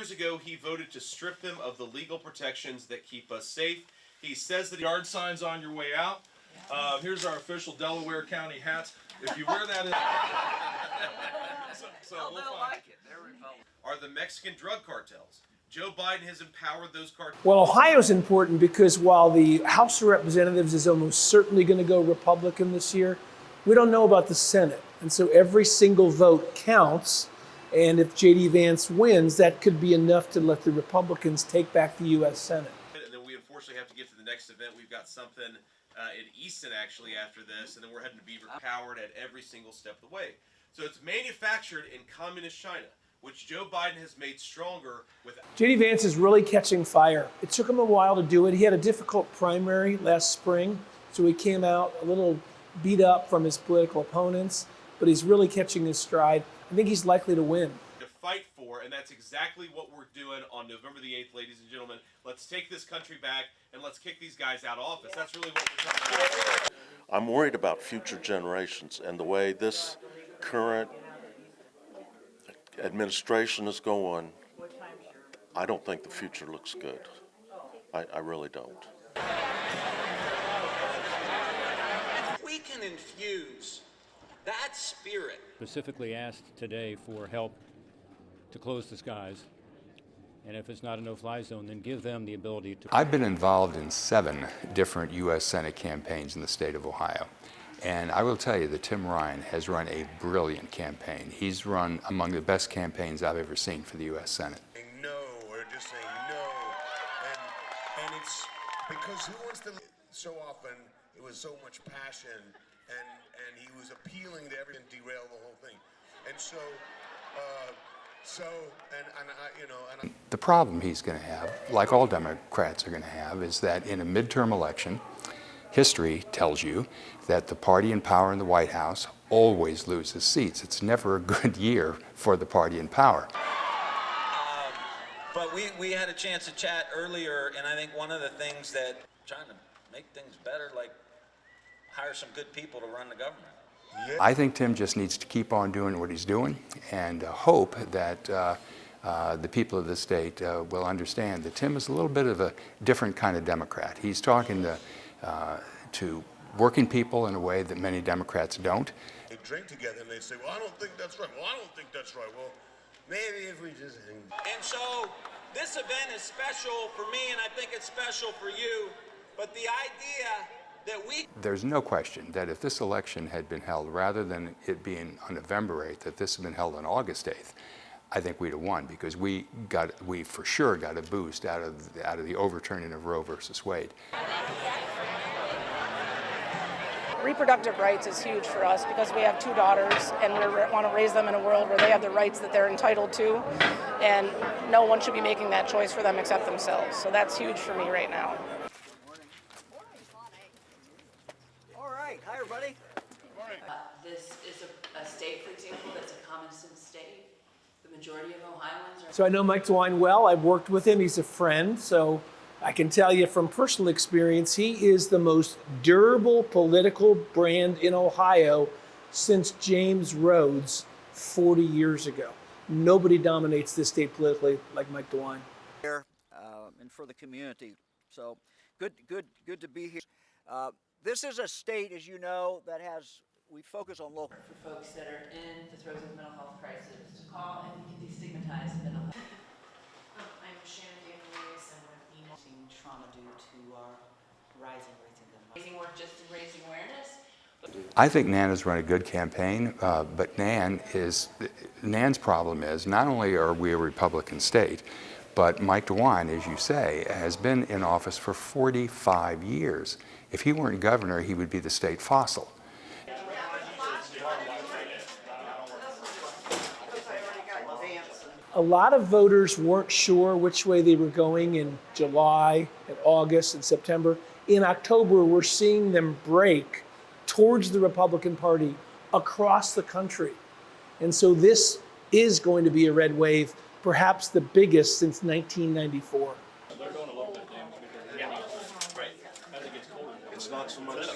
years ago, he voted to strip them of the legal protections that keep us safe. He says that yard signs on your way out. Here's our official Delaware County hats. If you wear that, They'll like it. They're Republican. Are the Mexican drug cartels. Joe Biden has empowered those cartels. Well, Ohio's important because while the House of Representatives is almost certainly going to go Republican this year, we don't know about the Senate. And so every single vote counts. And if JD Vance wins, that could be enough to let the Republicans take back the U.S. Senate. And then we unfortunately have to get to the next event. We've got something in Easton actually after this, and then we're heading to Beaver powered at every single step of the way. So it's manufactured in communist China, which Joe Biden has made stronger with. JD Vance is really catching fire. It took him a while to do it. He had a difficult primary last spring, so he came out a little beat up from his political opponents, but he's really catching his stride. I think he's likely to win. To fight for, and that's exactly what we're doing on November the 8th, ladies and gentlemen. Let's take this country back and let's kick these guys out of office. That's really what we're trying to do. I'm worried about future generations and the way this current administration is going. I don't think the future looks good. I really don't. We can infuse that spirit. Specifically asked today for help to close the skies. And if it's not a no-fly zone, then give them the ability to. I've been involved in 7 different U.S. Senate campaigns in the state of Ohio. And I will tell you that Tim Ryan has run a brilliant campaign. He's run among the best campaigns I've ever seen for the U.S. Senate. No, or just saying no. And it's because who wants to, so often it was so much passion and he was appealing to everything, derail the whole thing. And so, The problem he's going to have, like all Democrats are going to have, is that in a midterm election, history tells you that the party in power in the White House always loses seats. It's never a good year for the party in power. But we had a chance to chat earlier, and I think one of the things that trying to make things better, like hire some good people to run the government. I think Tim just needs to keep on doing what he's doing and hope that the people of the state will understand that Tim is a little bit of a different kind of Democrat. He's talking to working people in a way that many Democrats don't. They drink together and they say, well, I don't think that's right. Well, I don't think that's right. Well, maybe if we just hang. And so this event is special for me, and I think it's special for you, but the idea that There's no question that if this election had been held, rather than it being on November 8th, that this had been held on August 8th, I think we'd have won, because we for sure got a boost out of the overturning of Roe versus Wade. Reproductive rights is huge for us because we have 2 daughters and we want to raise them in a world where they have the rights that they're entitled to, and no one should be making that choice for them except themselves. So that's huge for me right now. Hi, everybody. This is a state, for example, that's a common sense state. The majority of Ohioans are. So I know Mike DeWine well. I've worked with him. He's a friend. So I can tell you from personal experience, he is the most durable political brand in Ohio since James Rhodes 40 years ago. Nobody dominates this state politically like Mike DeWine. And for the community. So good to be here. This is a state, as you know, that we focus on local. For folks that are in the throes of mental health crisis to call and destigmatize mental health. I'm Shannon Davis, and I'm seeing trauma due to our rising rates of gun violence. Raising work just in raising awareness. I think Nan has run a good campaign, but Nan's problem is not only are we a Republican state, but Mike DeWine, as you say, has been in office for 45 years. If he weren't governor, he would be the state fossil. A lot of voters weren't sure which way they were going in July, and August, and September. In October, we're seeing them break towards the Republican Party across the country. And so this is going to be a red wave, perhaps the biggest since 1994. They're going a little bit down. Yeah, right. As it gets colder. It's not so much